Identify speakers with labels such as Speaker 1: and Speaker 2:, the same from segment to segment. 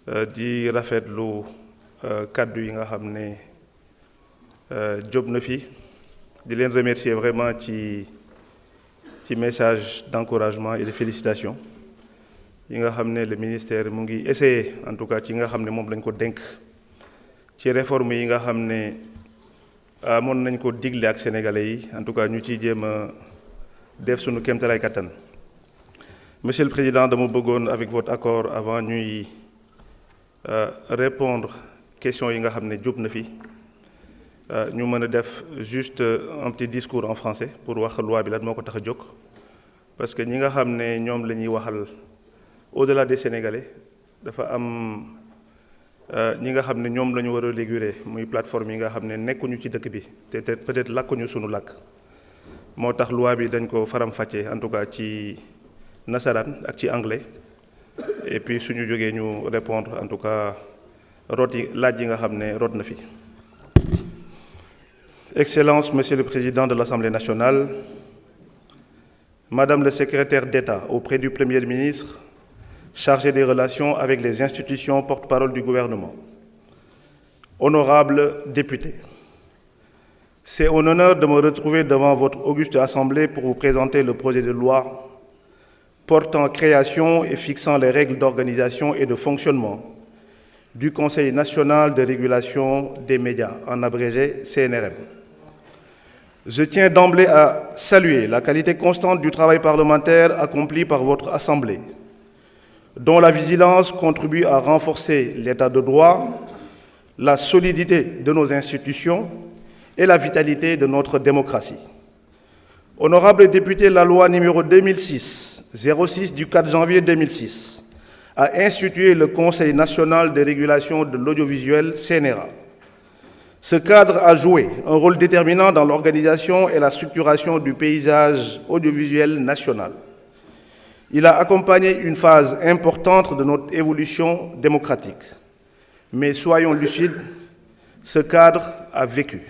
Speaker 1: di rafetlu kaddu yi nga xam ne jóg na fi di leen remercier vraiment ci message d'encouragement et de félicitations yi nga xam ne le ministère mu ngi essayer en tout cas ci nga xam ne moom lañ ko dénk ci réforme yi nga xam ne amoon nañ ko digle ak sénégalais yi en tout cas ñu ciy jéem a def suñu kéemtalaay kattan. Monsieur le Président, dama bëggoon avec votre accord avant ñuy répondre questions yi nga xam ne jóg na fi ñu mën a def juste un petit discours en français pour wax loi bi lan moo ko tax a jóg parce que ñi nga xam ne ñoom la ñuy waxal au-delà des Sénégalais dafa am ñi nga xam ne ñoom la ñu war a réguler muy plateforme yi nga xam ne nekkuñu ci dëkk bi te peut-être làkkuñu sunu làkk moo tax loi bi dañ ko faram-fàccee en tout cas ci nasaraan ak ci anglais et puis suñu jógee ñu répondre en tout cas root yi laaj yi nga xam ne root na fi. Excellence, Monsieur le Président de l'Assemblée nationale, Madame le Secrétaire d'État auprès du Premier ministre, chargé des relations avec les institutions porte-parole du gouvernement, honorables députés, c'est un honneur de me retrouver devant votre auguste Assemblée pour vous présenter le projet de loi portant création et fixant les règles d'organisation et de fonctionnement du Conseil national de régulation des médias, en abrégé CNRM. Je tiens d'emblée à saluer la qualité constante du travail parlementaire accompli par votre Assemblée, dont la vigilance contribue à renforcer l'état de droit, la solidité de nos institutions et la vitalité de notre démocratie. Honorables députés, la loi numéro 2006-06 du 4 janvier 2006 a institué le Conseil national de régulation de l'audiovisuel CNRA. Ce cadre a joué un rôle déterminant dans l'organisation et la structuration du paysage audiovisuel national. Il a accompagné une phase importante de notre évolution démocratique. Mais soyons lucides, ce cadre a vécu.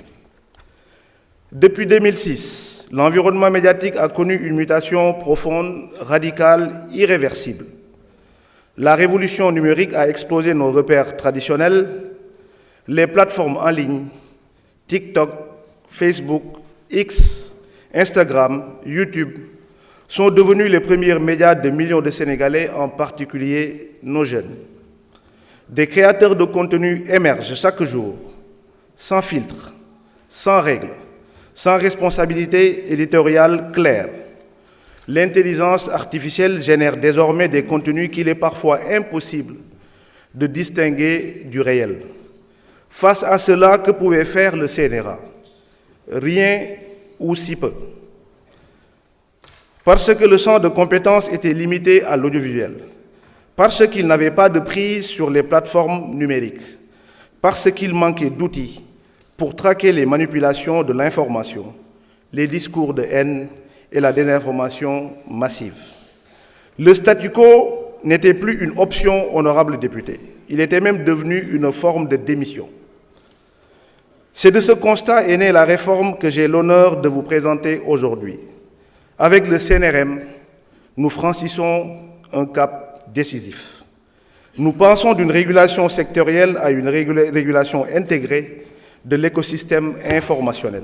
Speaker 1: Depuis 2006, l'environnement médiatique a connu une mutation profonde, radicale, irréversible. La révolution numérique a explosé nos repères traditionnels. Les plateformes en ligne, TikTok, Facebook, X, Instagram, YouTube, sont devenus les premiers médias de millions de Sénégalais, en particulier nos jeunes. Des créateurs de contenu émergent chaque jour, sans filtre, sans règles, sans responsabilité éditoriale claire. L'intelligence artificielle génère désormais des contenus qu'il est parfois impossible de distinguer du réel. Face à cela, que pouvait faire le CNRA? Rien ou si peu. Parce que le champ de compétences était limité à l'audiovisuel, parce qu'il n'avait pas de prise sur les plateformes numériques, parce qu'il manquait d'outils pour traquer les manipulations de l'information, les discours de haine et la désinformation massive. Le statu quo n'était plus une option, honorable député. Il était même devenu une forme de démission. C'est de ce constat est née la réforme que j'ai l'honneur de vous présenter aujourd'hui. Avec le CNRM, nous franchissons un cap décisif. Nous passons d'une régulation sectorielle à une régulation intégrée de l'écosystème informationnel.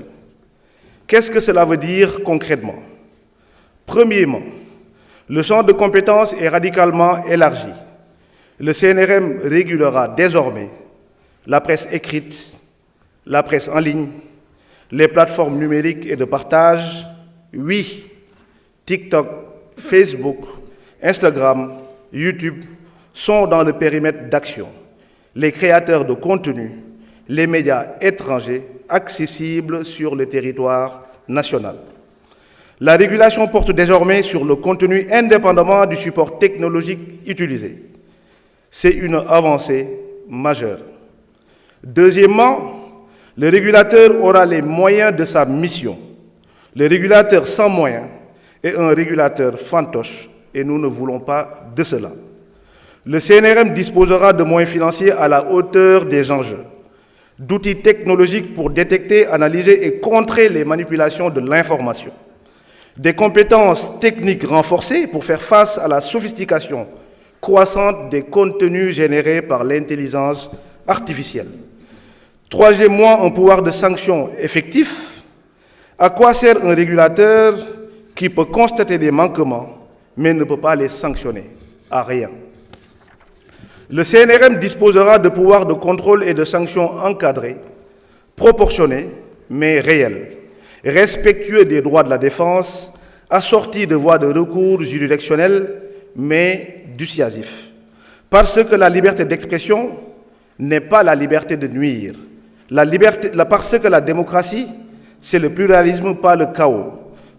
Speaker 1: Qu'est-ce que cela veut dire concrètement? Premièrement, le champ de compétences est radicalement élargi. Le CNRM régulera désormais la presse écrite, la presse en ligne, les plateformes numériques et de partage. Oui, TikTok, Facebook, Instagram, YouTube sont dans le périmètre d'action. Les créateurs de contenu, les médias étrangers accessibles sur le territoire national. La régulation porte désormais sur le contenu indépendamment du support technologique utilisé. C'est une avancée majeure. Deuxièmement, le régulateur aura les moyens de sa mission. Le régulateur sans moyens est un régulateur fantoche et nous ne voulons pas de cela. Le CNRM disposera de moyens financiers à la hauteur des enjeux, d'outils technologiques pour détecter, analyser et contrer les manipulations de l'information, des compétences techniques renforcées pour faire face à la sophistication croissante des contenus générés par l'intelligence artificielle. Troisièmement, un pouvoir de sanction effectif. À quoi sert un régulateur qui peut constater des manquements, mais ne peut pas les sanctionner? À rien. Le CNRM disposera de pouvoirs de contrôle et de sanctions encadrés, proportionnés, mais réels, respectueux des droits de la défense, assortis de voies de recours juridictionnelles, mais dissuasifs. Parce que la liberté d'expression n'est pas la liberté de nuire. Parce que la démocratie, c'est le pluralisme, pas le chaos.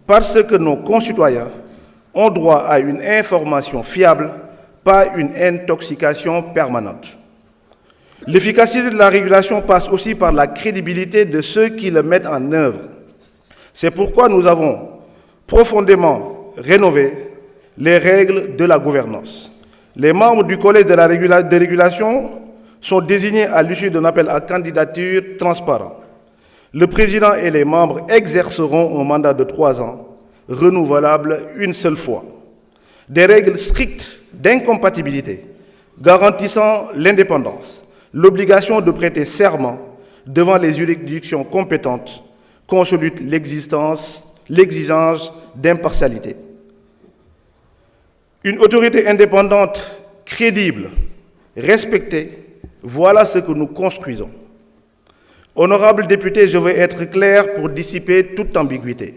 Speaker 1: Parce que nos concitoyens ont droit à une information fiable, pas une intoxication permanente. L'efficacité de la régulation passe aussi par la crédibilité de ceux qui le mettent en œuvre. C'est pourquoi nous avons profondément rénové les règles de la gouvernance. Les membres du collège de régulation sont désignés à l'issue d'un appel à candidature transparent. Le président et les membres exerceront un mandat de 3 ans, renouvelable une seule fois. Des règles strictes d'incompatibilité garantissant l'indépendance, l'obligation de prêter serment devant les juridictions compétentes consolident l'exigence d'impartialité. Une autorité indépendante, crédible, respectée, voilà ce que nous construisons. Honorables députés, je veux être clair pour dissiper toute ambiguïté.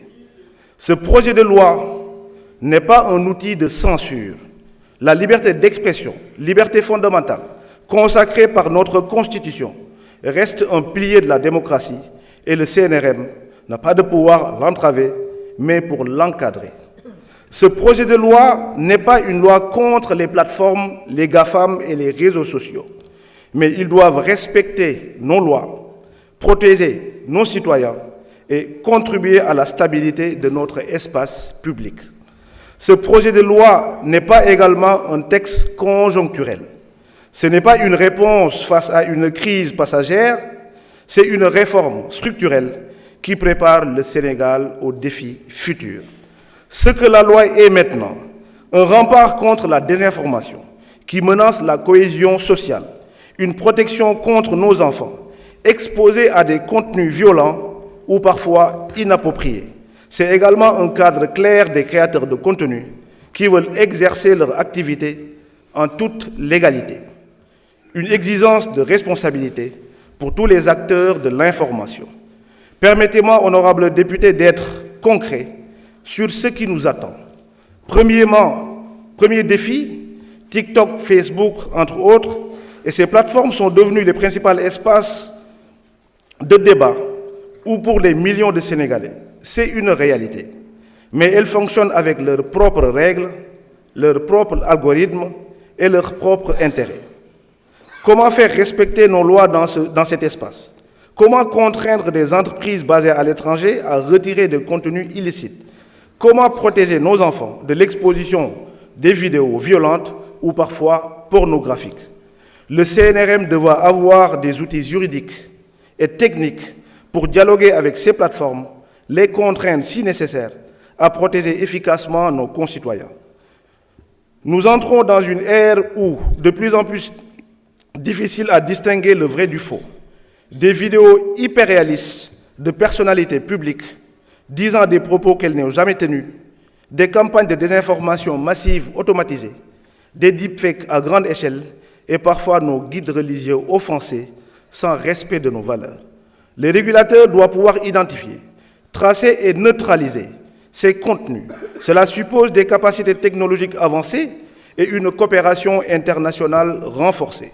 Speaker 1: Ce projet de loi n'est pas un outil de censure. La liberté d'expression, liberté fondamentale, consacrée par notre Constitution, reste un pilier de la démocratie et le CNRM n'a pas de pouvoir l'entraver, mais pour l'encadrer. Ce projet de loi n'est pas une loi contre les plateformes, les GAFAM et les réseaux sociaux, mais ils doivent respecter nos lois, protéger nos citoyens et contribuer à la stabilité de notre espace public. Ce projet de loi n'est pas également un texte conjoncturel. Ce n'est pas une réponse face à une crise passagère, c'est une réforme structurelle qui prépare le Sénégal aux défis futurs. Ce que la loi est maintenant, un rempart contre la désinformation qui menace la cohésion sociale, une protection contre nos enfants, exposés à des contenus violents ou parfois inappropriés. C'est également un cadre clair des créateurs de contenu qui veulent exercer leur activité en toute légalité. Une exigence de responsabilité pour tous les acteurs de l'information. Permettez-moi, honorables députés, d'être concret sur ce qui nous attend. Premier défi, TikTok, Facebook, entre autres, et ces plateformes sont devenues les principaux espaces de débat ou pour les millions de Sénégalais. C'est une réalité. Mais elles fonctionnent avec leurs propres règles, leurs propres algorithmes et leurs propres intérêts. Comment faire respecter nos lois dans cet espace? Comment contraindre des entreprises basées à l'étranger à retirer des contenus illicites? Comment protéger nos enfants de l'exposition des vidéos violentes ou parfois pornographiques? Le CNRM devra avoir des outils juridiques et techniques pour dialoguer avec ces plateformes, les contraindre si nécessaire, à protéger efficacement nos concitoyens. Nous entrons dans une ère où, de plus en plus difficile à distinguer le vrai du faux, des vidéos hyper réalistes de personnalités publiques disant des propos qu'elles n'ont jamais tenus, des campagnes de désinformation massives automatisées, des deepfakes à grande échelle et parfois nos guides religieux offensés sans respect de nos valeurs. Les régulateurs doivent pouvoir identifier, tracer et neutraliser ces contenus. Cela suppose des capacités technologiques avancées et une coopération internationale renforcée.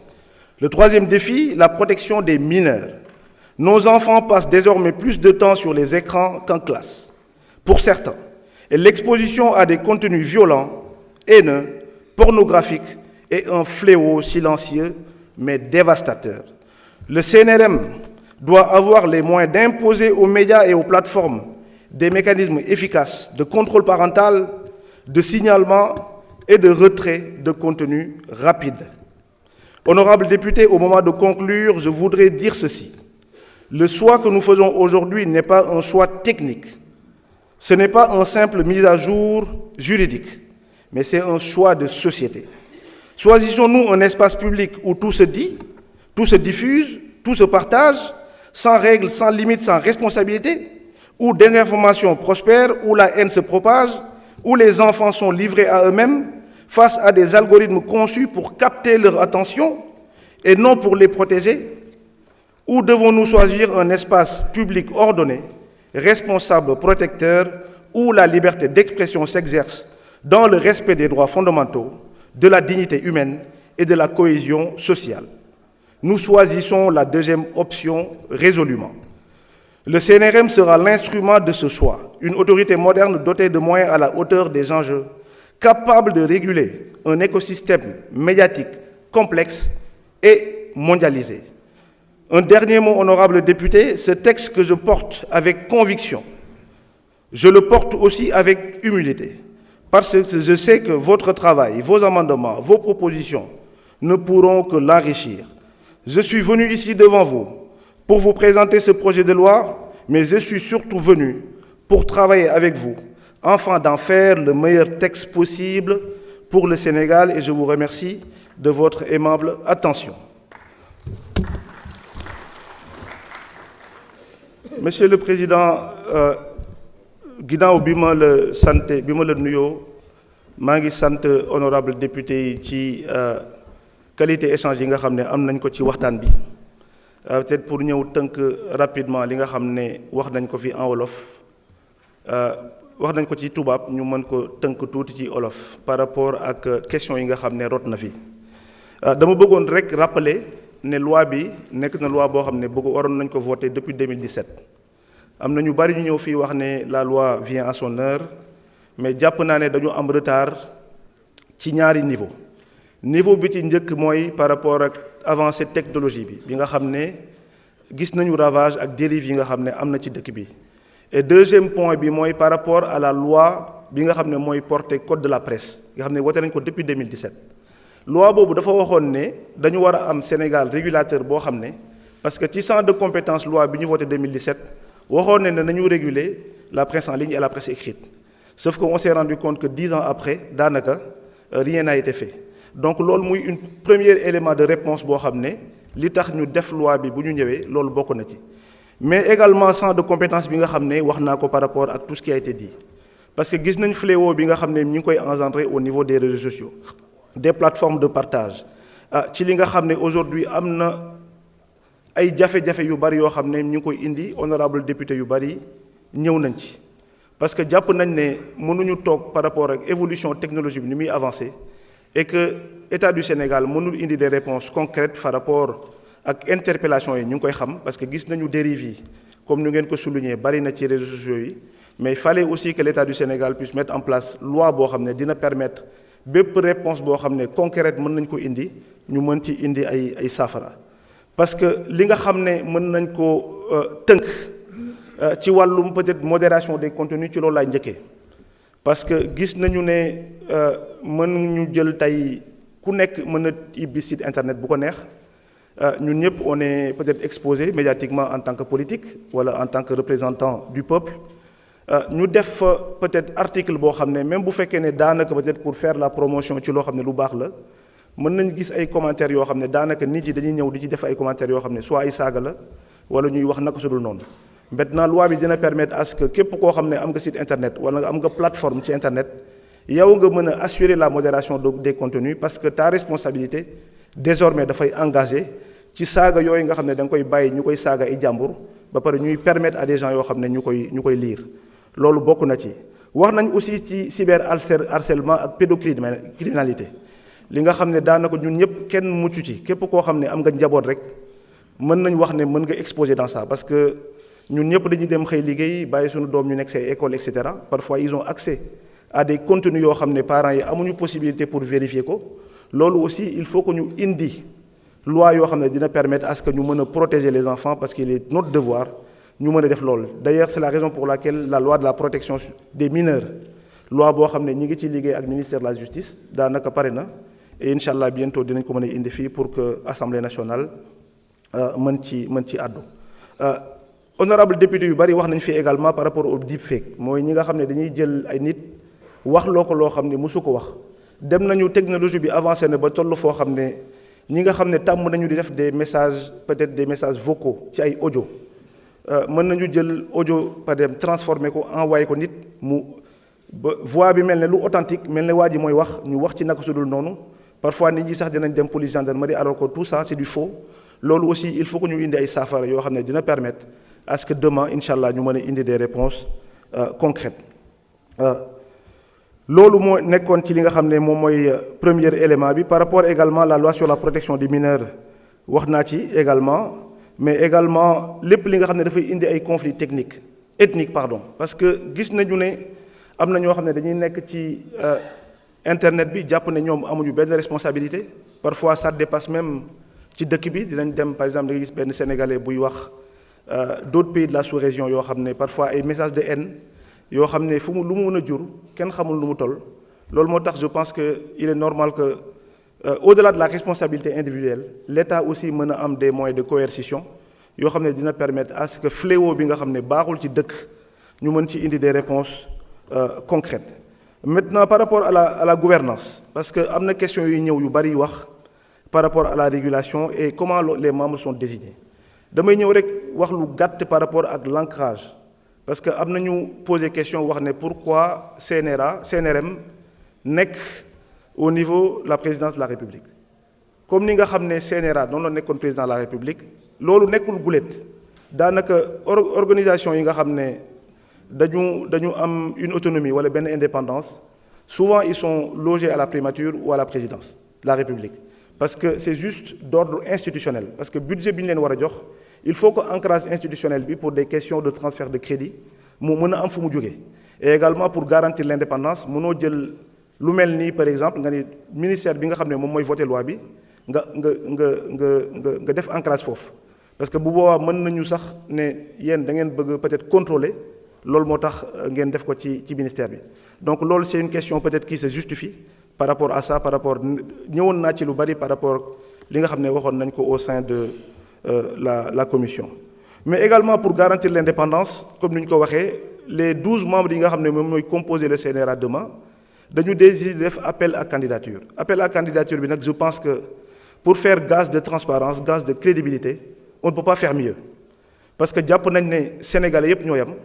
Speaker 1: Le troisième défi, la protection des mineurs. Nos enfants passent désormais plus de temps sur les écrans qu'en classe, pour certains. Et l'exposition à des contenus violents, haineux, pornographiques est un fléau silencieux mais dévastateur. Le CNRM doit avoir les moyens d'imposer aux médias et aux plateformes des mécanismes efficaces de contrôle parental, de signalement et de retrait de contenu rapide. Honorables députés, au moment de conclure, je voudrais dire ceci. Le choix que nous faisons aujourd'hui n'est pas un choix technique. Ce n'est pas une simple mise à jour juridique, mais c'est un choix de société. Choisissons-nous un espace public où tout se dit, tout se diffuse, tout se partage, sans règles, sans limites, sans responsabilité, où désinformation prospère, où la haine se propage, où les enfants sont livrés à eux-mêmes face à des algorithmes conçus pour capter leur attention et non pour les protéger? Ou devons-nous choisir un espace public ordonné, responsable, protecteur, où la liberté d'expression s'exerce dans le respect des droits fondamentaux, de la dignité humaine et de la cohésion sociale? Nous choisissons la deuxième option résolument. Le CNRM sera l'instrument de ce choix, une autorité moderne dotée de moyens à la hauteur des enjeux, capable de réguler un écosystème médiatique complexe et mondialisé. Un dernier mot, honorable député, ce texte que je porte avec conviction, je le porte aussi avec humilité, parce que je sais que votre travail, vos amendements, vos propositions ne pourront que l'enrichir. Je suis venu ici devant vous pour vous présenter ce projet de loi, mais je suis surtout venu pour travailler avec vous, afin d'en faire le meilleur texte possible pour le Sénégal, et je vous remercie de votre aimable attention. Monsieur le Président, ginnaaw bi ma la sant bi ma la nuyoo maa ngi sant honorable député yi ci qualité échange yi nga xam ne am nañ ko ci waxtaan bi peut-être pour ñëw tënk rapidement li nga xam ne wax nañ ko fi en wolof wax nañ ko ci tubaab ñu mën ko tënk tuuti ci wolof par rapport ak question yi nga xam ne rot na fi dama bëggoon rek rappeler ne loi bi nekk na loi boo xam ne waroon nañ ko voter depuis 2017 am na ñu bari ñu ñëw fii wax ne la loi vient à son heure mais jàpp naa ne dañu am retard ci ñaari niveau bi ci njëkk mooy par rapport ak avancée technologie bi nga xam ne gis nañu ravage ak dérive yi nga xam ne am na ci dëkk bi et deuxième point bi mooy par rapport à la loi bi nga xam ne mooy porté code de la presse nga xam ne wote nañ ko depuis 2017 loi boobu dafa waxoon ne dañu war a am Sénégal régulateur boo xam ne parce que ci champ de compétence loi bi ñu voté 2017 waxoon ne nañu réguler la presse en ligne et la presse écrite sauf qu'on s'est rendu compte que 10 ans après daanaka rien n'a été fait donc loolu muy une premier élément de réponse boo xam ne li tax ñu def loi bi bu ñu ñëwee loolu bokk na ci mais également champ de compétence bi nga xam ne wax naa ko par rapport ak tout ce qui a été dit parce que gis nañ fléau bi nga xam ne ñu ngi koy engendrer au niveau des réseaux sociaux des plateformes de partage ci li nga xam ne aujourd'hui am na ay jafe-jafe yu bari yoo xam ne ñu ngi koy indi honorable député yu bari ñëw nañ ci parce que jàpp nañ ne mënuñu toog par rapport ak évolution technologique bi ni muy avancer et que État du Sénégal mënul indi des réponses concrètes par rapport ak interpellation yi ñu ngi koy xam parce que gis nañu dérive yi comme ñu ngeen ko souligner bari na ci réseaux sociaux yi mais il fallait aussi que l'État du Sénégal puisse mettre en place loi boo xam ne dina permettre bépp réponse boo xam ne concrète mën nañ ko indi ñu mën ci indi ay saafara parce que li nga xam ne mën nañ ko tënk ci wàllum peut-être modération des contenus ci loolu laay njëkkee parce que gis nañu ne mën ñu jël tey ku nekk mën a ibbi site internet bu ko neex ñun ñëpp on est peut-être exposé médiatiquement en tant que politique wala en tant que représentant du peuple ñu def peut-être article boo xam ne même bu fekkee ne daanaka peut-être pour faire la promotion ci loo xam ne lu baax la mën nañ gis ay commentaires yoo xam ne daanaka nit yi dañuy ñëw di ci def ay commentaires yoo xam ne soit ay saaga la wala ñuy wax naka su dul noonu maintenant loi bi dina permettre à ce que képp koo xam ne am nga site internet wala nga am nga plateforme ci internet yow nga mën a assurer la modération des contenus parce que ta responsabilité désormais dafay engagé ci saaga yooyu nga xam ne da nga koy bàyyi ñu koy saaga ay jàmbur ba pare ñuy permettre à des gens yoo xam ne ñu koy lire loolu bokk na ci wax nañ aussi ci cyber harcèlement ak pédocriminalité li nga xam ne daanaka ñun ñëpp kenn mucc ci képp koo xam ne am nga njaboot rek mën nañ wax ne mën nga exposer dans ça parce que ñun ñëpp dañuy dem xëy liggéey bàyyi suñu doom ñu nekk say école et cetera parfois ils ont accès à des contenus yoo xam ne parents yi amuñu possibilité pour vérifier ko loolu aussi il faut que ñu indi loi yoo xam ne dina permettre à ce que ñu mën a protéger les enfants parce qu'il est notre devoir ñu mën a def loolu d'ailleurs c'est la raison pour laquelle la loi de la protection des mineurs loi boo xam ne ñi ngi ci liggéey ak ministère de la justice daanaka pare na et incha allah bientôt dinañ ko mën a indi fii pour que assemblée nationale mën ci àddu honorable député yu bari wax nañ fi également par rapport au deepfake mooy ñi nga xam ne dañuy jël ay nit wax loo ko loo xam ne mosu ko wax dem nañu technologie bi avancé na ba toll foo xam ne ñi nga xam ne tàmm nañu di def des messages peut-être des messages vocaux ci ay audio mën nañu jël audio par exemple transformer ko envoyé ko nit mu ba voix bi mel ne lu authentique mel ne waa ji mooy wax ñu wax ci naka su dul noonu parfois nit ñi sax dinañ dem police gendarmerie alors que tout ça c'est du faux loolu aussi il faut que ñu indi ay saafara yoo xam ne dina permettre à ce que demain incha allah ñu mën a indi des réponses concrètes loolu moo nekkoon ci li nga xam ne moom mooy premier élément bi par rapport également à la loi sur la protection des mineurs wax naa ci également mais également lépp li nga xam ne dafay indi ay conflits ethniques pardon parce que gis nañu ne am na ñoo xam ne dañuy nekk ci internet bi jàpp ne ñoom amuñu benn responsabilité parfois ça dépasse même ci dëkk bi dinañ dem par exemple da nga gis benn sénégalais buy wax d'autres pays de la sous-région yoo xam ne parfois ay messages de haine yoo xam ne fu mu lu mu mën a jur kenn xamul lu mu toll loolu moo tax je pense que il est normal que au-delà de la responsabilité individuelle l'État aussi mën a am des moyens de coercition yoo xam ne dina permettre à ce que fléau bi nga xam ne baaxul ci dëkk ñu mën ci indi des réponses concrètes. Maintenant par rapport à la gouvernance parce que am na question yu ñëw yu bari wax par rapport à la régulation et comment les membres sont désignés damay ñëw rek wax lu gàtt par rapport ak l'ancrage parce que am nañu posé question wax ne pourquoi CNRM nekk au niveau de la présidence de la République comme ni nga xam ne CNRA noonu la nekkoon président de la République loolu nekkul guléet daanaka organisation yi nga xam ne dañu am une autonomie wala benn indépendance souvent ils sont logés à la primature ou à la présidence de la République parce que c'est juste d'ordre institutionnel parce que budget bi ñu leen war a jox il faut que ancrage institutionnel bi pour des questions de transfert de crédit mu mën a am fu mu jógee et également pour garantir l'indépendance mënoo jël lu mel nii par exemple nga ni ministère bi nga xam ne moom mooy voter loi bi nga def ancrage foofu parce que bu boobaa mën nañu sax ne yéen da ngeen bëgg peut-être contrôler loolu moo tax ngeen def ko ci ministère bi donc loolu c'est une question peut-être qui se justifie par rapport à ça par rapport ñëwoon naa ci lu bari par rapport li nga xam ne waxoon nañ ko au sein de la commission mais également pour garantir l'indépendance comme ni ñu ko waxee les 12 membres yi nga xam ne moom mooy composer le CNRA demain dañu décider def appel à candidature bi nag je pense que pour faire gage de transparence gage de crédibilité on ne peut pas faire mieux parce que jàpp nañ ne Sénégalais yépp ñoo yam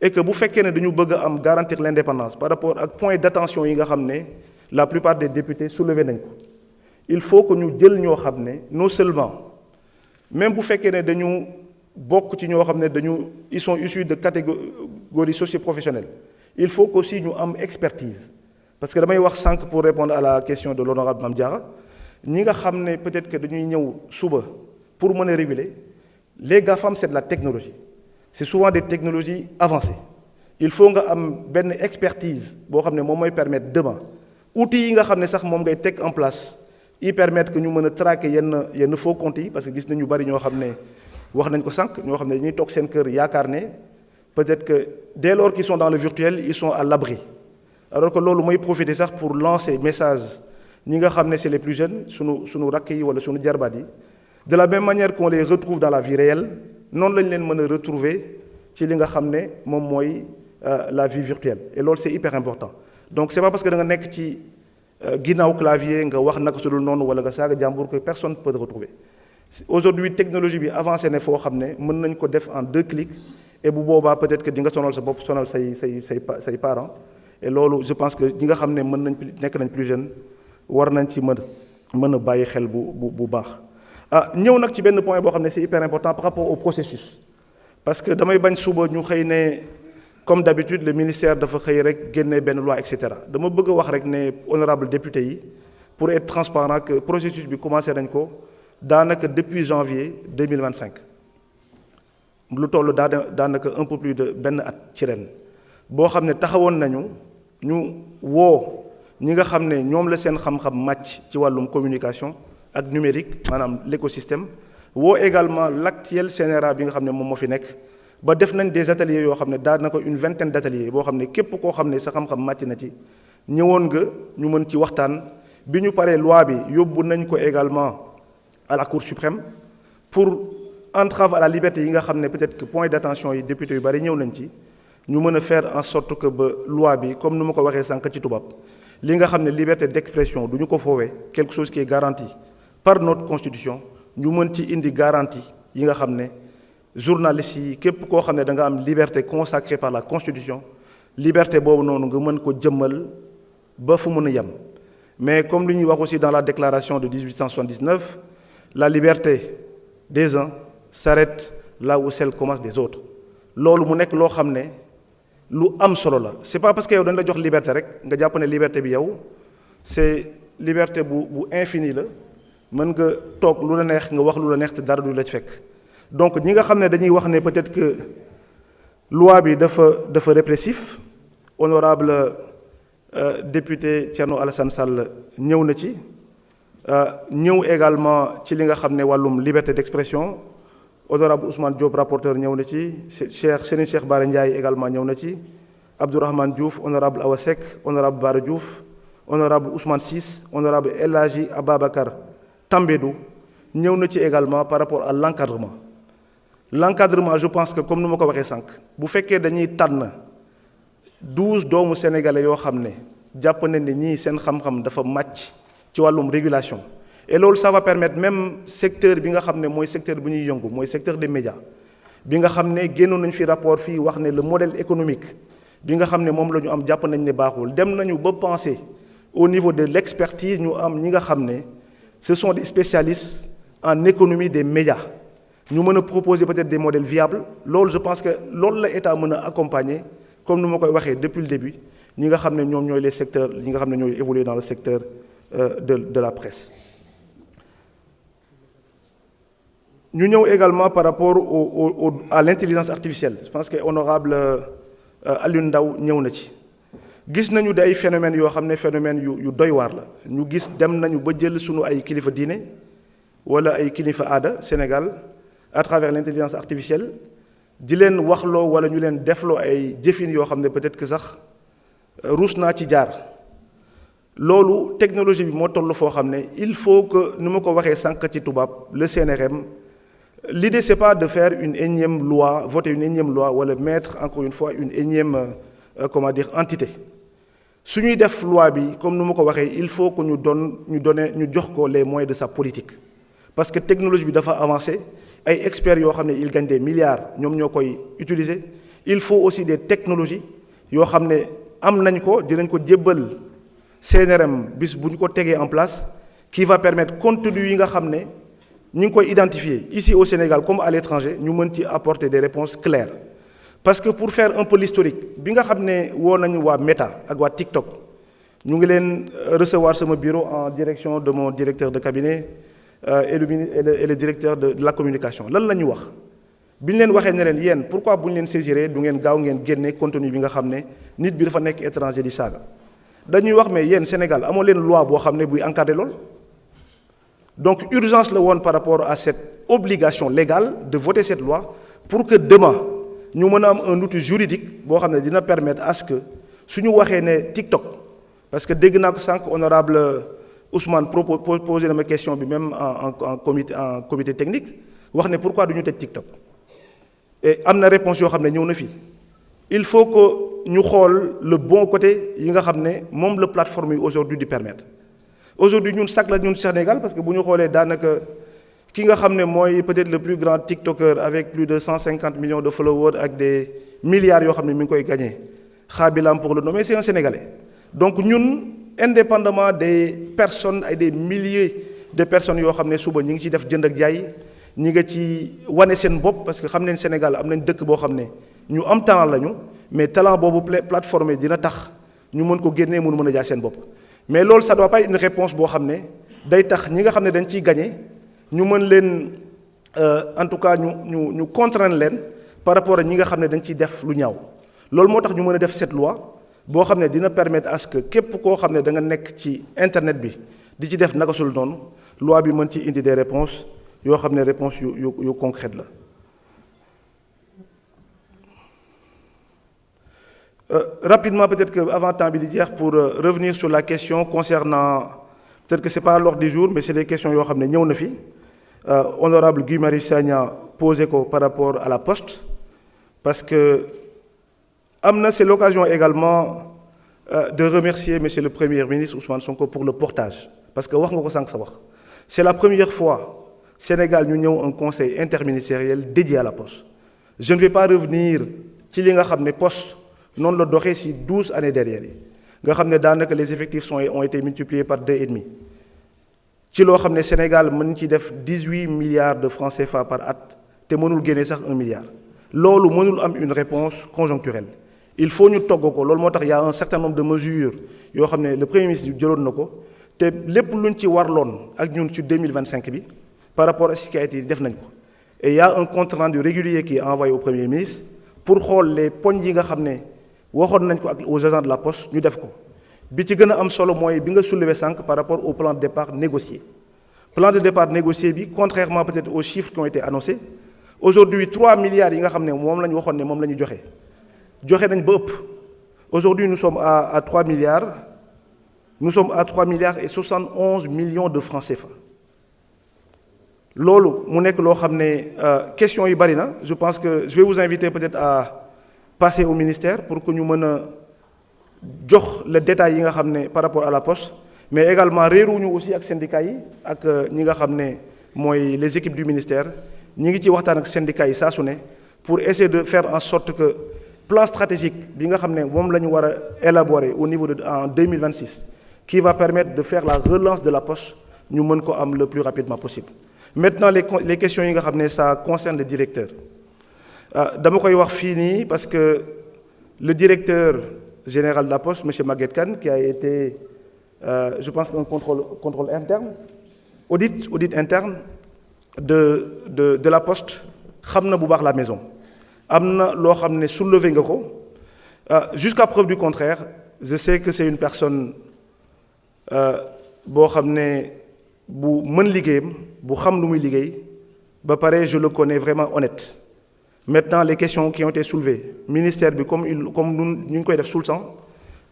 Speaker 1: et que bu fekkee ne dañu bëgg a am garantir l'indépendance par rapport ak point d'attention yi nga xam ne la plupart des députés soulevé nañ ko il faut que ñu jël ñoo xam ne non seulement même bu fekkee ne dañu bokk ci ñoo xam ne ils sont issus de catégories socio-professionnelles il faut qu'aussi ñu am expertise parce que damay wax sànq pour répondre à la question de l'honorable Mame Diarra ñi nga xam ne peut-être que dañuy ñëw suba pour mën a réguler les GAFAM c'est de la technologie c'est souvent des technologies avancées il faut nga am benn expertise boo xam ne moom mooy permettre demain outils yi nga xam ne sax moom ngay teg en place yi permettre que ñu mën a traquer yenn faux comptes yi parce que gis nañu bari ñoo xam ne wax nañ ko sànq ñoo xam ne dañuy toog seen kër yaakaar ne peut-être que dès lors qu'ils sont dans le virtuel ils sont à l'abri alors que loolu mooy profiter sax pour lancer message ñi nga xam ne c'est les plus jeunes sunu rakk yi wala sunu jarbaat yi de la même manière qu'on les retrouve dans la vie réelle noonu lañ leen mën a retrouver ci li nga xam ne moom mooy la vie virtuelle et loolu c'est hyper important donc c'est pas parce que da nga nekk ci ginnaaw clavier nga wax naka su dul noonu wala nga saaga jàmbur que personne peut te retrouver aujourd'hui technologie bi avancé ne foo xam ne mën nañ ko def en 2 clics et bu boobaa peut-être que di nga sonal sa bopp sonal say parents et loolu je pense que ñi nga xam ne nekk nañ plus jeune war nañ ci mën a bàyyi xel bu baax ñëw nag ci benn point boo xam ne c'est hyper important par rapport au processus parce que damay bañ suba ñu xëy ne comme d'habitude le ministère dafa xëy rek génne benn loi et cetera dama bëgg a wax rek ne honorable député yi pour être transparent que processus bi commencé nañ ko daanaka depuis janvier 2025 lu toll daanaka un peu plus de benn at ci ren boo xam ne taxawoon nañu ñu woo ñi nga xam ne ñoom la seen xam-xam màcc ci wàllum communication ak numérique maanaam l'écosystème woo également l'actuel CNRA bi nga xam ne moom moo fi nekk ba def nañ des ateliers yoo xam ne daanaka une vingtaine d'ateliers boo xam ne képp koo xam ne sa xam-xam màcc na ci ñëwoon nga ñu mën ci waxtaan bi ñu paree loi bi yóbbu nañ ko également à la Cour suprême pour entrave à la liberté yi nga xam ne peut-être que point d'attention yi député yu bari ñëw nañ ci ñu mën a faire en sorte que ba loi bi comme nu ma ko waxee sànq ci tubaab li nga xam ne liberté d'expression du ñu ko foowee quelque chose qui est garanti par notre constitution ñu mën ci indi garantie yi nga xam ne journalistes yi képp koo xam ne da nga am liberté consacrée par la constitution liberté boobu noonu nga mën ko jëmmal ba fu mën a yem. Mais comme li ñuy wax aussi dans la déclaration de 1879, la liberté des uns s'arrête là où celle commence des autres. loolu mu nekk loo xam ne lu am solo la c'est pas parce que yow dañ la jox liberté rek nga jàpp ne liberté bi yow c'est liberté bu infini la mën nga toog lu la neex nga wax lu la neex te dara du la ci fekk. Donc ñi nga xam ne dañuy wax ne peut-être que loi bi dafa répressif honorable député Thierno Alassane Sall ñëw na ci ñëw également ci li nga xam ne wàllum liberté d'expression honorable Ousmane Diop rapporteur ñëw na ci Serigne Cheikh Bara Ndiaye également ñëw na ci Abdourahmane Diouf honorable Awa Seck honorable Bara Diouf honorable Ousmane Ciss honorable El Hadji Ababacar Tambédou ñëw na ci également par rapport à l'encadrement. L'encadrement je pense que comme nu ma ko waxee sànq bu fekkee dañuy tànn 12 doomu sénégalais yoo xam ne jàpp nañ ne ñii seen xam-xam dafa màcc ci wàllum régulation et loolu ça va permettre même secteur bi nga xam ne mooy secteur bu ñuy yëngu mooy secteur des médias bi nga xam ne génnoon nañ fi rapport fii wax ne le modèle économique bi nga xam ne moom la ñu am jàpp nañ ne baaxul dem nañu ba penser au niveau de l'expertise ñu am ñi nga xam ne ce sont des spécialistes en économie des médias ñu mën a proposer peut-être des modèles viables loolu je pense que loolu la état mën a accompagner comme nu ma koy waxee depuis le début ñi nga xam ne ñoom ñooy les secteurs ñi nga xam ne ñooy évoluer dans le secteur de la presse. ñu ñëw également par rapport à l'intelligence artificielle je pense que honorable Alioune Ndao ñëw na ci gis nañu day phénomènes yoo xam ne phénomènes yu doy waar la ñu gis dem nañu ba jël sunu ay kilifa diine wala ay kilifa aada Sénégal à travers l'intelligence artificielle di leen waxloo wala ñu leen defloo ay jëfin yoo xam ne peut-être que sax ruus naa ci jaar loolu technologie bi moo toll foo xam ne il faut que nu ma ko waxee sànq ci tubaab le CNRM l'idée c'est pas de faire une énième loi voter une énième loi wala mettre encore une fois une énième entité su ñuy def loi bi comme nu ma ko waxee il faut que ñu jox ko les moyens de sa politique parce que technologie bi dafa avancé ay experts yoo xam ne ils gagnent des milliards ñoom ñoo koy utiliser il faut aussi des technologies yoo xam ne am nañ ko dinañ ko jébbal CNRM bis bu ñu ko tegee en place qui va permettre contenu yi nga xam ne ñu ngi koy identifier ici au Sénégal comme à l'étranger ñu mën ci apporter des réponses claires parce que pour faire un peu l'historique bi nga xam ne woo nañu waa Meta ak waa TikTok ñu ngi leen recevoir sama bureau en direction de mon directeur de cabinet et le directeur de la communication lan la ñu wax bi ñu leen waxee ne leen yéen pourquoi bu ñu leen saisiree du ngeen gaaw ngeen génne contenu bi nga xam ne nit bi dafa nekk étranger di saaga dañuy wax mais yéen Sénégal amoo leen loi boo xam ne buy encadrer lool donc urgence la woon par rapport à cette obligation légale de voter cette loi pour que demain ñu mën a am un outil juridique boo xam ne dina permettre à ce que suñu waxee ne TikTok parce que dégg naa ko sànq honorable Ousmane posé na ma question bi même en comité technique wax ne pourquoi du ñu tëj TikTok et am na réponse yoo xam ne ñëw na fii il faut que ñu xool le bon côté yi nga xam ne moom la plateforme yi aujourd'hui di permettre aujourd'hui ñun sax la ñun Sénégal parce que bu ñu xoolee daanaka ki nga xam ne mooy peut-être le plus grand TikToker avec plus de 150 millions de followers ak des milliards yoo xam ne mi ngi koy gagné xaabilam pour le nommer c'est un Sénégalais donc ñun indépendamment des personnes ay des milliers de personnes yoo xam ne suba ñi ngi ci def jënd ak jaay ñi nga ci wane seen bopp parce que xam nañ Sénégal am nañ dëkk boo xam ne ñu am talent lañu mais talent boobu plateforme dina tax ñu mën ko génnee mënu mën a jaay seen bopp mais loolu ça doit pas être une réponse boo xam ne day tax ñi nga xam ne dañ ciy gagné ñu mën leen en tout cas ñu contraindre leen par rapport ak ñi nga xam ne dañ ciy def lu ñaaw loolu moo tax ñu mën a def cette loi boo xam ne dina permettre à ce que képp koo xam ne da nga nekk ci internet bi di ci def naka sul noonu loi bi mën ci indi des réponses yoo xam ne réponses yu concrètes la. Rapidement peut-être que avant temps bi di jeex pour revenir sur la question concernant peut-être que c'est pas à l'ordre du jour mais c'est des questions yoo xam ne ñëw na fi honorable Guy Marius Sagna posé ko par rapport à la poste parce que am na c'est l'occasion également de remercier Monsieur le Premier ministre Ousmane Sonko pour le portage. Parce que wax nga ko sànq sa wax c'est la première fois Sénégal ñu ñëw un conseil interministériel dédié à la poste. Je ne vais pas revenir ci li nga xam ne poste noonu la doxee ci 12 années derrière yi nga xam ne daanaka les effectifs ont été multipliés par 2,5 ci loo xam ne Sénégal mën ci def 18 milliards de francs CFA par at te mënul génne sax 1 milliard loolu mënul am une réponse conjoncturelle. Il faut ñu togg ko loolu moo tax y a un certain nombre de mesures yoo xam ne le Premier ministre jëloon na ko te lépp luñ ci warloon ak ñun ci 2025 bi par rapport à ce qui a été def nañ ko. Et il y a un compte rendu régulier qui est envoyé au Premier ministre pour xool les poñ yi nga xam ne waxoon nañ ko ak aux agents de la poste ñu def ko bi ci gën a am solo mooy bi nga soulevé sànq par rapport au plan de départ négocié. Plan de départ négocié bi contrairement peut-être aux chiffres qui ont été annoncés aujourd'hui 3 milliards yi nga xam ne moom la ñu waxoon ne moom la ñu joxe nañ ba ëpp. Aujourd'hui nous sommes à 3 milliards et 71 millions de francs CFA. loolu mu nekk loo xam ne question yi bari na je pense que je vais vous inviter peut-être à passer au ministère pour que ñu mën a jox les détails yi nga xam ne par rapport à la poste mais également réeruñu aussi ak syndicats yi ak ñi nga xam ne mooy les équipes du ministère ñi ngi ci waxtaan ak syndicats yi saa su ne pour essayer de faire en sorte que plan stratégique bi nga xam ne moom la ñu war a élaborer au niveau de en 2026 qui va permettre de faire la relance de la poste ñu mën ko am le plus rapidement possible. Maintenant les questions yi nga xam ne ça concerne le directeur dama koy wax fii nii parce que le directeur général de la Poste monsieur Maguette Kane qui a été je pense qu'un contrôle interne audit interne de la Poste xam na bu baax la maison am na loo xam ne soulevé nga ko jusqu'à preuve du contraire je sais que c'est une personne boo xam ne bu mën liggéeyam bu xam lu muy liggéey ba pare je le connais vraiment honnête. Maintenant les questions qui ont été soulevées ministère bi comme nous ñu ngi koy def tout le temps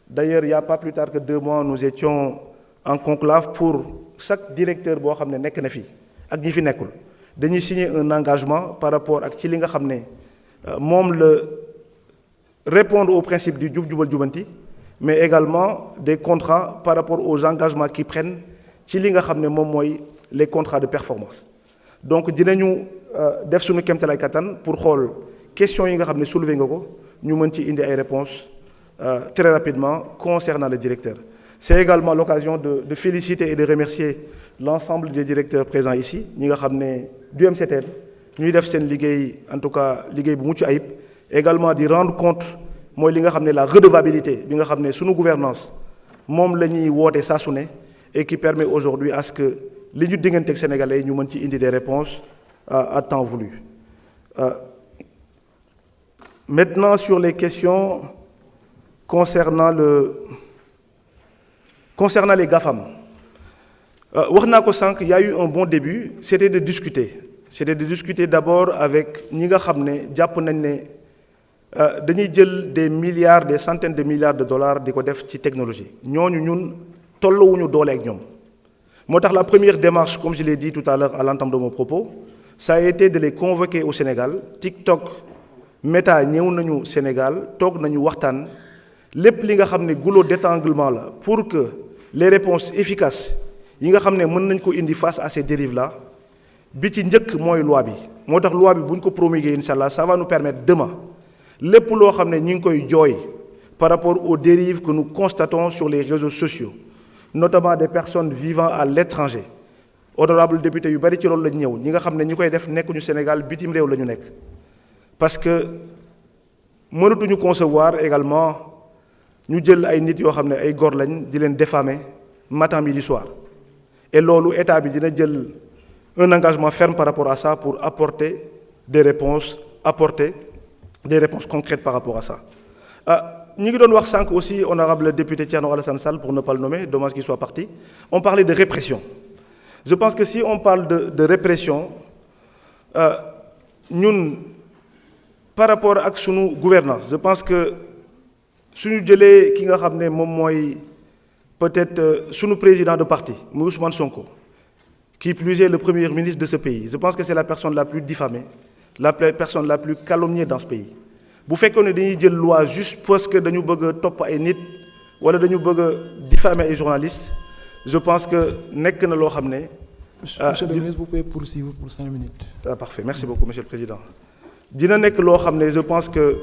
Speaker 1: d'ailleurs il y a pas plus tard que 2 mois nous étions en conclave pour chaque directeur boo xam ne nekk na fi ak ñi fi nekkul dañuy signer un engagement par rapport ak ci li nga xam ne moom la répondre au principe du jub jubal jubanti mais également des contrats par rapport aux engagements qu'ils prennent ci li nga xam ne moom mooy les contrats de performance. Donc dinañu def suñu kéemtalaay kattan pour xool questions yi nga xam ne soulevé nga ko ñu mën ci indi ay réponses très rapidement concernant le directeur. C'est également l'occasion de féliciter et de remercier l'ensemble des directeurs présents ici ñi nga xam ne du MCTL ñuy def seen liggéey en tout cas liggéey bu mucc ayib également di rendre compte mooy li nga xam ne la redevabilité bi nga xam ne suñu gouvernance moom la ñuy woote saa su ne et qui permet aujourd'hui à ce que li ñu digganteeg sénégalais yi ñu mën ci indi des réponses à temps voulu. Maintenant sur les questions concernant les GAFAM wax naa ko sànq il y a eu un bon début c'était de discuter d'abord avec ñi nga xam ne jàpp nañ ne dañuy jël des milliards des centaines de milliards de dollars di ko def ci technologie ñooñu ñun tolluwuñu doole ak ñoom. moo tax la première démarche comme je l'ai dit tout à l'heure à l'entame de mon propos ça a été de les convoquer au Sénégal TikTok Meta ñëw nañu Sénégal toog nañu waxtaan lépp li nga xam ne goulot d'étranglement la pour que les réponses efficaces yi nga xam ne mën nañ ko indi face à ces dérives là bi ci njëkk mooy loi bi moo tax loi bi bu ñu ko promulguer incha allah ça va nous permettre demain lépp loo xam ne ñu ngi koy jooy par rapport aux dérives que nous constatons sur les réseaux sociaux notamment des personnes vivant à l'étranger honorable député yu bari ci loolu lañ ñëw ñi nga xam ne ñi koy def nekkuñu Sénégal bitim réew la ñu nekk parce que mënatuñu concevoir également ñu jël ay nit yoo xam ne ay góor lañ di leen diffamer matin midi soir et loolu état bi dina jël un engagement ferme par rapport à ça pour apporter des réponses concrètes par rapport à ça. Ñi ngi doon wax sànq aussi honorable député Thierno Alassane Sall pour ne pas le nommer dommage qu'il soit parti on parlait de répression je pense que si on parle de répression ñun par rapport ak sunu gouvernance je pense que suñu jëlee ki nga xam ne moom mooy peut-être sunu président de parti muy Ousmane Sonko qui plus est le premier ministre de ce pays je pense que c'est la personne la plus diffamée la personne la plus calomniée dans ce pays bu fekkoon ne dañuy jël loi juste parce que dañu bëgg a topp ay nit wala dañu bëgg a diffamer ay journalistes je pense que nekk na loo xam ne.
Speaker 2: Monsieur le ministre, vous pouvez poursuivre pour 5 minutes.
Speaker 1: Parfait, merci beaucoup monsieur le président. dina nekk loo xam ne je pense que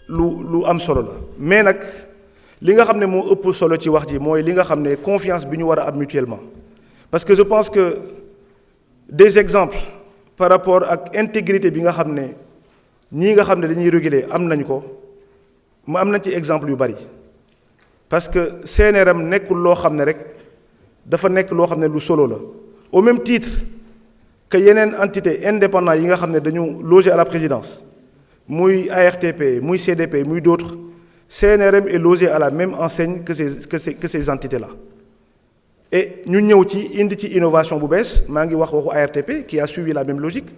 Speaker 1: lu am solo la mais nag li nga xam ne moo ëpp solo ci wax ji mooy li nga xam ne confiance bi ñu war a am mutuellement parce que je pense que des exemples par rapport ak intégrité bi nga xam ne ñii nga xam ne dañuy réguler am nañ ko ma am nañ ci exemple yu bari parce que CNRM nekkul loo xam ne rek dafa nekk loo xam ne lu solo la au même titre que yeneen entité indépendant yi nga xam ne dañu logé à la présidence muy ARTP muy CDP muy d'autres CNRM est logé à la même enseigne que ces entités-là et ñu ñëw ci indi ci innovation bu bees maa ngi wax waxu ARTP qui a suivi la même logique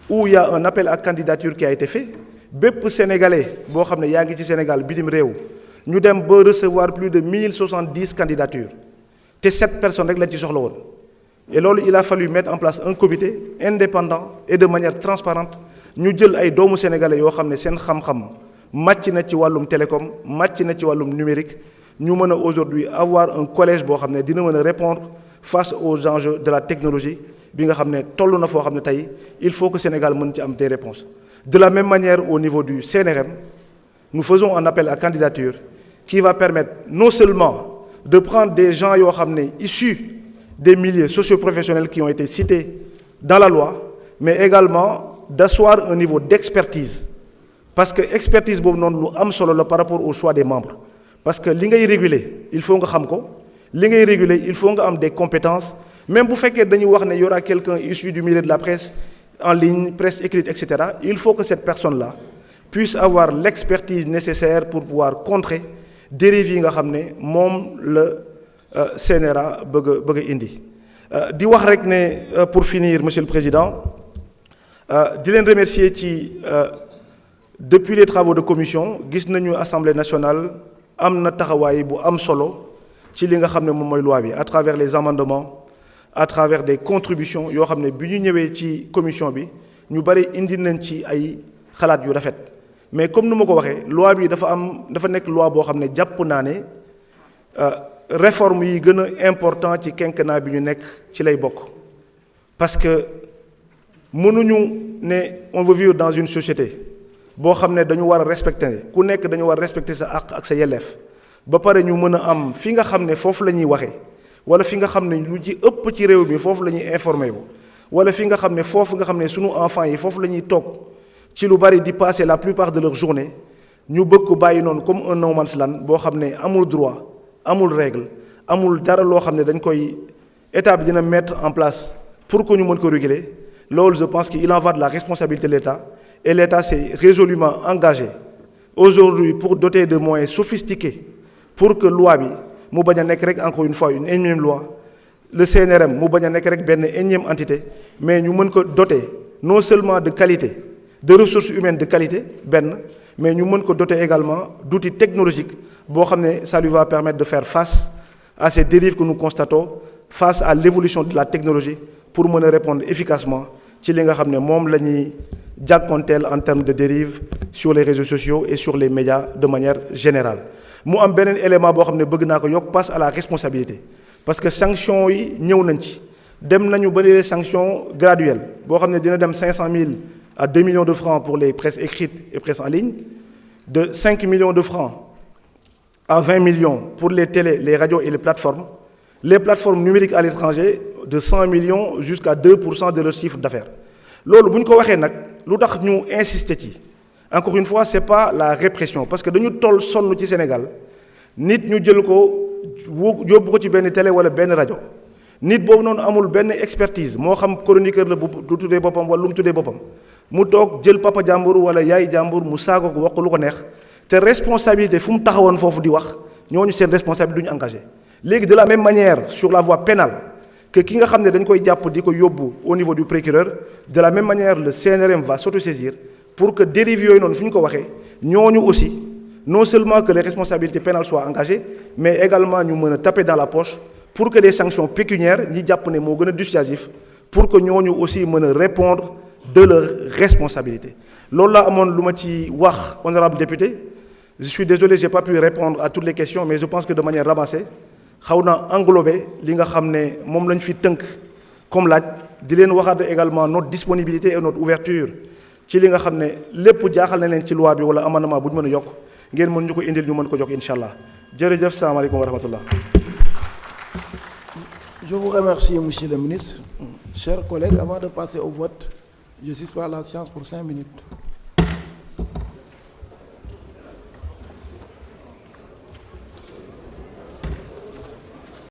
Speaker 1: où il y a un appel à candidature qui a été fait bépp sénégalais boo xam ne yaa ngi ci Sénégal bitim réew ñu dem ba recevoir plus de 1070 candidatures te 7 personnes rek lañ ci soxla woon et loolu il a fallu mettre en place un comité indépendant et de manière transparente ñu jël ay doomu sénégalais yoo xam ne seen xam-xam màcc na ci wàllum télécom màcc na ci wàllum numérique ñu mën a aujourd'hui avoir un collège boo xam ne dina mën a répondre face aux enjeux de la technologie bi nga xam ne toll na foo xam ne tey il faut que Sénégal mën ci am des réponses de la même manière au niveau du CNRM nous faisons un appel à candidature qui va permettre non seulement de prendre des gens yoo xam ne issus des milieux socio-professionnels qui ont été cités dans la loi mais également d'asseoir un niveau d'expertise parce que expertise boobu noonu lu am solo la par rapport au choix des membres parce que li ngay réguler il faut nga xam ko li ngay réguler il faut nga am des compétences même bu fekkee dañuy wax ne y aura quelqu'un issu du milieu de la presse en ligne presse écrite etc. il faut que cette personne-là puisse avoir l'expertise nécessaire pour pouvoir contrer dérives yi nga xam ne moom la CNRA bëgg a indi di wax rek ne pour finir monsieur le président di leen remercier ci depuis les travaux de commission gis nañu Assemblée nationale am na taxawaay bu am solo ci li nga xam ne moom mooy loi bi à travers les amendements à travers des contributions yoo xam ne bi ñu ñëwee ci commission bi ñu bari indi nañ ci ay xalaat yu rafet mais comme nu ma ko waxee loi bi dafa nekk loi boo xam ne jàpp naa ne réforme yi gën a important ci quinquennat bi ñu nekk ci lay bokk parce que mënuñu ne on veut vivre dans une société boo xam ne dañu war a respecter ku nekk dañu war a respecter sa àq ak sa yelleef ba pare ñu mën a am fi nga xam ne foofu la ñuy waxee wala fi nga xam ne lu ci ëpp ci réew mi foofu la ñuy informer wu wala fi nga xam ne foofu nga xam ne sunu enfants yi foofu la ñuy toog ci lu bari di passer la plupart de leur journée ñu bëgg ko bàyyi noonu comme un no man's land boo xam ne amul droit amul règle amul dara loo xam ne dañ koy état bi dina mettre en place pour que ñu mën ko réguler loolu je pense qu'il en va de la responsabilité de l'État et l'État s'est résolument engagé aujourd'hui pour doter de moyens sophistiqués pour que loi bi mu bañ a nekk rek encore une fois une énième loi le CNRM mu bañ a nekk rek benn énième entité mais ñu mën ko doter non seulement de qualité de ressources humaines de qualité benn mais ñu mën ko doter également d'outils technologiques boo xam ne ça lui va permettre de faire face à ces dérives que nous constatons face à l'évolution de la technologie pour mën a répondre efficacement ci li nga xam ne moom la ñuy jàkkoonteel en termes de dérives sur les réseaux sociaux et sur les médias de manière générale mu am beneen élément boo xam ne bëgg naa ko yokk passe à la responsabilité parce que sanctions yi ñëw nañ ci dem nañu ba les sanctions graduelles boo xam ne dina dem 500 000 à 2 millions de francs pour les presses écrites et presse en ligne de 5 millions de francs à 20 millions pour les télés, les radios et les plateformes numériques à l'étranger de 100 millions jusqu'à 2% de leur chiffre d'affaires. loolu bu ñu ko waxee nag lu tax ñu insister ci encore une fois c'est pas la répression parce que dañu toll sonn ci Sénégal nit ñu jël ko yóbbu ko ci benn télé wala benn rajo nit boobu noonu amul benn expertise moo xam chroniqueur la bu tuddee boppam wala lu mu tuddee boppam mu toog jël papa jàmbur wala yaay jàmbur mu saago ko wax ko lu ko neex te responsabilité fu mu taxawoon foofu di wax ñooñu seen responsabilité du ñu engagé léegi de la même manière sur la voie pénale que ki nga xam ne dañ koy jàpp di ko yóbbu au niveau du procureur de la même manière le CNRM va s'autosaisir pour que dérive yooyu noonu fu ñu ko waxee ñooñu aussi non seulement que les responsabilités pénales soient engagées mais également ñu mën a taper dans la poche pour que des sanctions pécuniaires ñi jàpp ne moo gën a dissuasif pour que ñooñu aussi mën a répondre de leurs responsabilités loolu laa amoon lu ma ci wax honorable député Je suis désolé, je n'ai pas pu répondre à toutes les questions, mais je pense que de manière ramassée, xaw na englobé li nga xam ne moom lañ fi tënk comme laaj di leen waxaat également notre disponibilité et notre ouverture ci li nga xam ne lépp jaaxal na leen ci loi bi wala amendement bu ñu mën a yokk ngeen mën ñu ko indil ñu mën ko jox incha allah jërëjëf salaamaaleykum wa rahmatullah.
Speaker 2: Je vous remercie, Monsieur le ministre. Chers collègues, avant de passer au vote, je suspends la séance pour 5 minutes.